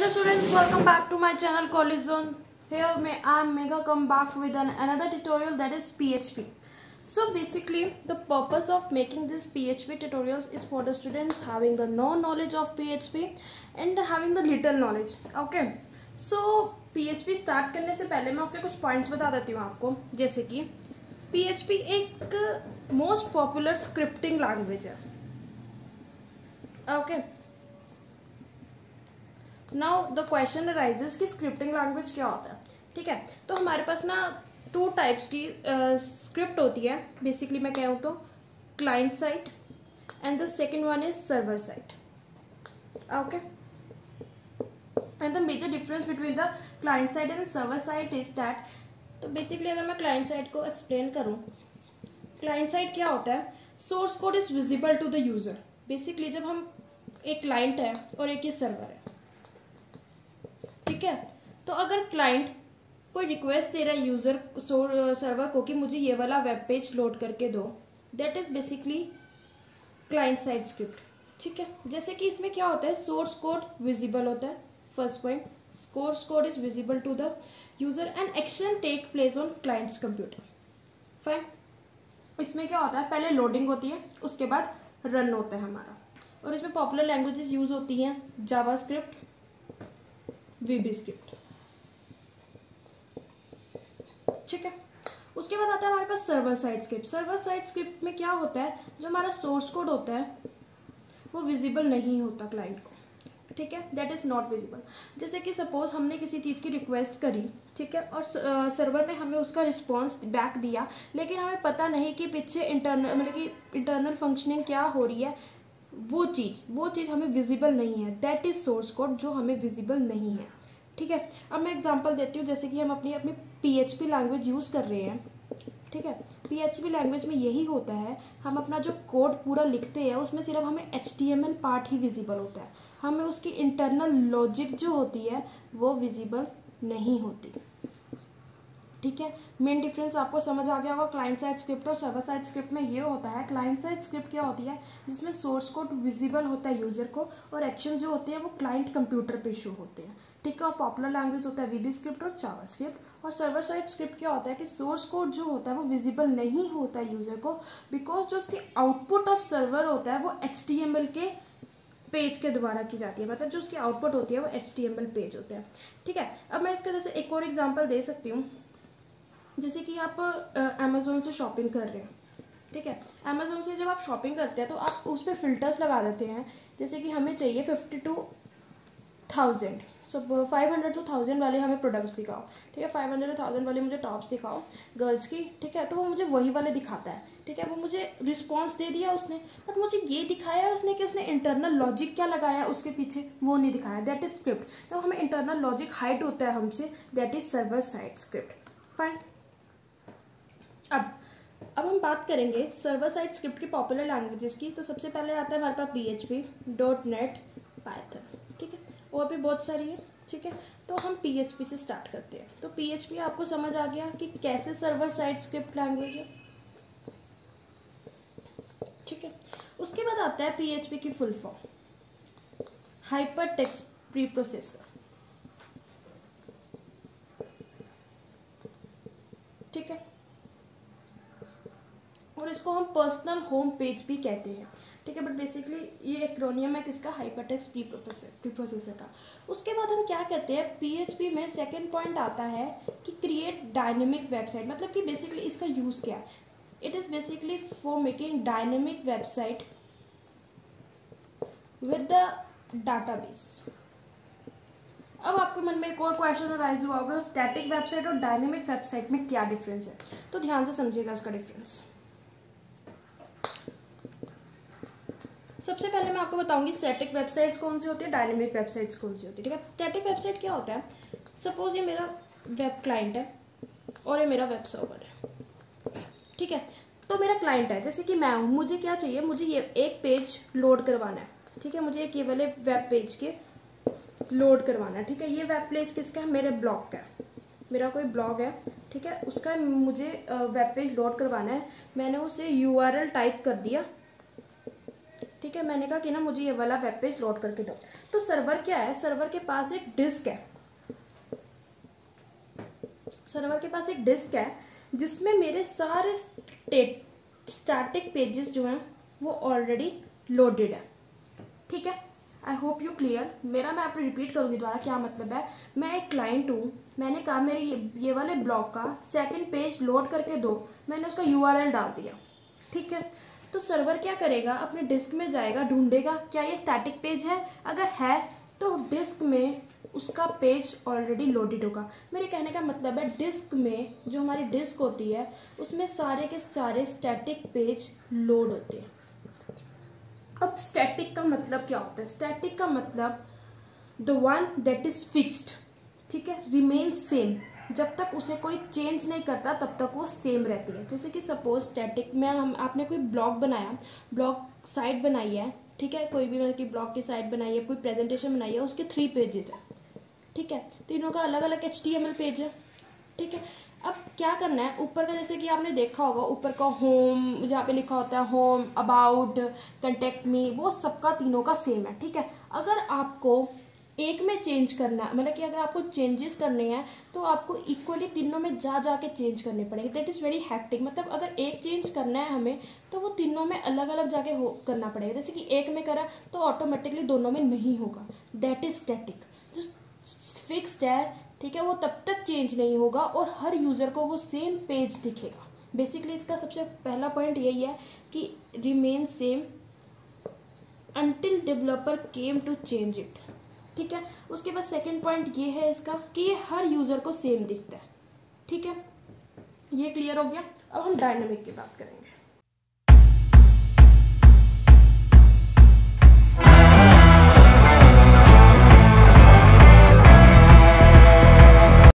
Hello students, welcome back to my channel College Zone. Here I am Megha come back with another tutorial, that is PHP. So basically the purpose of making this PHP tutorials is for the students having the no knowledge of PHP and having the little knowledge. Okay. So PHP start करने से पहले मैं उसके कुछ points बता देती हूँ आपको, जैसे कि PHP एक मोस्ट पॉपुलर स्क्रिप्टिंग लैंग्वेज है. Okay. Now the question arises कि स्क्रिप्टिंग लैंग्वेज क्या होता है. ठीक है, तो हमारे पास ना टू टाइप्स की स्क्रिप्ट होती है. बेसिकली मैं कहूँ तो client side and the second one is server side. Okay. And the major difference between the client side and server side is that. तो बेसिकली अगर मैं क्लाइंट साइड को एक्सप्लेन करूँ, क्लाइंट साइड क्या होता है, source code is visible to the user. Basically जब हम एक क्लाइंट है और एक ये सर्वर है, ठीक है, तो अगर क्लाइंट कोई रिक्वेस्ट दे रहा है यूजर सर्वर को कि मुझे ये वाला वेब पेज लोड करके दो, that is basically client side script. ठीक है, जैसे कि इसमें क्या होता है, सोर्स कोड विजिबल होता है. First point, source code is visible to the user and action take place on client's computer. Fine. इसमें क्या होता है, पहले लोडिंग होती है, उसके बाद रन होता है हमारा. और इसमें पॉपुलर लैंग्वेजेस यूज होती हैं जावास्क्रिप्ट, VB स्क्रिप्ट. ठीक है, उसके बाद आता है हमारे पास server side script. Server side script में क्या होता है, जो हमारा सोर्स कोड होता है वो विजिबल नहीं होता क्लाइंट को. ठीक है, दैट इज नॉट विजिबल. जैसे कि सपोज हमने किसी चीज़ की रिक्वेस्ट करी, ठीक है, और सर्वर ने हमें उसका रिस्पॉन्स बैक दिया, लेकिन हमें पता नहीं कि पीछे इंटरनल मतलब कि इंटरनल फंक्शनिंग क्या हो रही है. वो चीज़ हमें विजिबल नहीं है. दैट इज सोर्स कोड जो हमें विजिबल नहीं है. ठीक है, अब मैं एग्जांपल देती हूँ. जैसे कि हम अपनी PHP लैंग्वेज यूज़ कर रहे हैं. ठीक है, PHP लैंग्वेज में यही होता है, हम अपना जो कोड पूरा लिखते हैं उसमें सिर्फ हमें HTML पार्ट ही विजिबल होता है. हमें उसकी इंटरनल लॉजिक जो होती है वो विजिबल नहीं होती. ठीक है, मेन डिफरेंस आपको समझ आ गया होगा क्लाइंट साइड स्क्रिप्ट और सर्वर साइड स्क्रिप्ट में. ये होता है, क्लाइंट साइड स्क्रिप्ट क्या होती है, जिसमें सोर्स कोड विजिबल होता है यूजर को और एक्शन जो होते हैं वो क्लाइंट कंप्यूटर पे शो होते हैं. ठीक है, और पॉपुलर लैंग्वेज होता है VB स्क्रिप्ट और जावा स्क्रिप्ट. और सर्वर साइड स्क्रिप्ट क्या होता है कि सोर्स कोड जो होता है वो विजिबल नहीं होता है यूजर को, बिकॉज जो उसकी आउटपुट ऑफ सर्वर होता है वो HTML के पेज के द्वारा की जाती है. मतलब जो उसकी आउटपुट होती है वो HTML पेज होता है. ठीक है, अब मैं इसका जैसे एक और एग्जांपल दे सकती हूँ. जैसे कि आप अमेजोन से शॉपिंग कर रहे हैं. ठीक है, अमेजोन से जब आप शॉपिंग करते हैं तो आप उस पर फिल्टर्स लगा देते हैं. जैसे कि हमें चाहिए 50 to 1000, सब 500 to 1000 वाले हमें प्रोडक्ट्स दिखाओ. ठीक है, 500 to 1000 वाले मुझे टॉप्स दिखाओ गर्ल्स की. ठीक है, तो वो मुझे वही वाले दिखाता है. ठीक है, वो मुझे रिस्पॉन्स दे दिया उसने, बट मुझे ये दिखाया है उसने कि उसने इंटरनल लॉजिक क्या लगाया उसके पीछे, वो नहीं दिखाया. That is script. तो हमें इंटरनल लॉजिक हाइड होता है हमसे, that is server side script. Fine. अब हम बात करेंगे सर्वर साइड स्क्रिप्ट की पॉपुलर लैंग्वेजेस की. तो सबसे पहले आता है हमारे पास PHP, .NET, Python. ठीक है, और भी बहुत सारी है. ठीक है, तो हम PHP से स्टार्ट करते हैं. तो PHP आपको समझ आ गया कि कैसे सर्वर साइड स्क्रिप्ट लैंग्वेज है. ठीक है, उसके बाद आता है PHP की full form, hyper text pre processor. ठीक है, और इसको हम पर्सनल होम पेज भी कहते हैं. ठीक है, बट बेसिकली ये एक्रोनियम है किसका, हाइपरटेक्स्ट प्री प्रोसेसर का. उसके बाद हम क्या करते हैं, PHP में सेकंड पॉइंट आता है कि क्रिएट डायनेमिक वेबसाइट. मतलब कि बेसिकली इसका यूज क्या है, it is basically for making dynamic website with the database. अब आपके मन में एक और क्वेश्चन अराइज हुआ होगा, स्टैटिक वेबसाइट और डायनेमिक वेबसाइट में क्या डिफरेंस है. तो ध्यान से समझिएगा इसका डिफरेंस. सबसे पहले मैं आपको बताऊंगी स्टैटिक वेबसाइट्स कौन सी होती है, डायनेमिक वेबसाइट्स कौन सी होती है. ठीक है, स्टैटिक वेबसाइट क्या होता है, सपोज ये मेरा वेब क्लाइंट है और ये मेरा वेब सर्वर है. ठीक है, तो मेरा क्लाइंट है, जैसे कि मैं हूँ, मुझे क्या चाहिए, मुझे ये एक पेज लोड करवाना है. ठीक है, मुझे एक ये वाले वेब पेज के लोड करवाना है. ठीक है, ये वेब पेज किसका है, मेरे ब्लॉग का है. मेरा कोई ब्लॉग है, ठीक है, उसका मुझे वेब पेज लोड करवाना है. मैंने उसे URL टाइप कर दिया. ठीक है, मैंने कहा कि ना मुझे ये वाला वेब पेज लोड करके दो. तो तो सर्वर क्या है, सर्वर के पास एक डिस्क है, सर्वर के पास एक डिस्क है जिसमें मेरे सारे स्टैटिक पेजेस जो हैं वो ऑलरेडी लोडेड है। ठीक है, आई होप यू क्लियर। मेरा मैं आपको रिपीट करूंगी दोबारा क्या मतलब है। मैं एक क्लाइंट हूँ, मैंने कहा मेरे ये वाले ब्लॉग का सेकंड पेज लोड करके दो, मैंने उसका URL डाल दिया। ठीक है, तो सर्वर क्या करेगा, अपने डिस्क में जाएगा, ढूंढेगा क्या ये स्टैटिक पेज है, अगर है तो डिस्क में उसका पेज ऑलरेडी लोडेड होगा। मेरे कहने का मतलब है डिस्क में, जो हमारी डिस्क होती है उसमें सारे के सारे स्टैटिक पेज लोड होते हैं। अब स्टैटिक का मतलब क्या होता है, स्टैटिक का मतलब the one that is fixed, ठीक है, रिमेन सेम, जब तक उसे कोई चेंज नहीं करता तब तक वो सेम रहती है। जैसे कि सपोज स्टैटिक में आपने कोई ब्लॉग बनाया, ब्लॉग साइट बनाई है, ठीक है, कोई भी मतलब कि ब्लॉग की साइट बनाई है, कोई प्रेजेंटेशन बनाई है, उसके 3 पेजेस है, ठीक है, तीनों का अलग अलग HTML पेज है। ठीक है, अब क्या करना है, ऊपर का जैसे कि आपने देखा होगा, ऊपर का होम जहाँ पे लिखा होता है होम, अबाउट, कंटेक्ट मी, वो सबका तीनों का सेम है। ठीक है, अगर आपको एक में चेंज करना है, मतलब कि अगर आपको चेंजेस करने हैं तो आपको इक्वली तीनों में जा के चेंज करने पड़ेंगे। दैट इज़ वेरी हैक्टिक, मतलब अगर एक चेंज करना है हमें तो वो तीनों में अलग अलग जाके करना पड़ेगा। जैसे कि एक में करा तो ऑटोमेटिकली दोनों में नहीं होगा। That is static. जो फिक्स्ड है, ठीक है, वो तब तक चेंज नहीं होगा और हर यूज़र को वो सेम पेज दिखेगा। बेसिकली इसका सबसे पहला पॉइंट यही है कि remain same until developer came to change it. ठीक है, उसके बाद सेकंड पॉइंट ये है इसका कि ये हर यूज़र को सेम दिखता है। ठीक है, ये क्लियर हो गया। अब हम डायनामिक की बात करेंगे।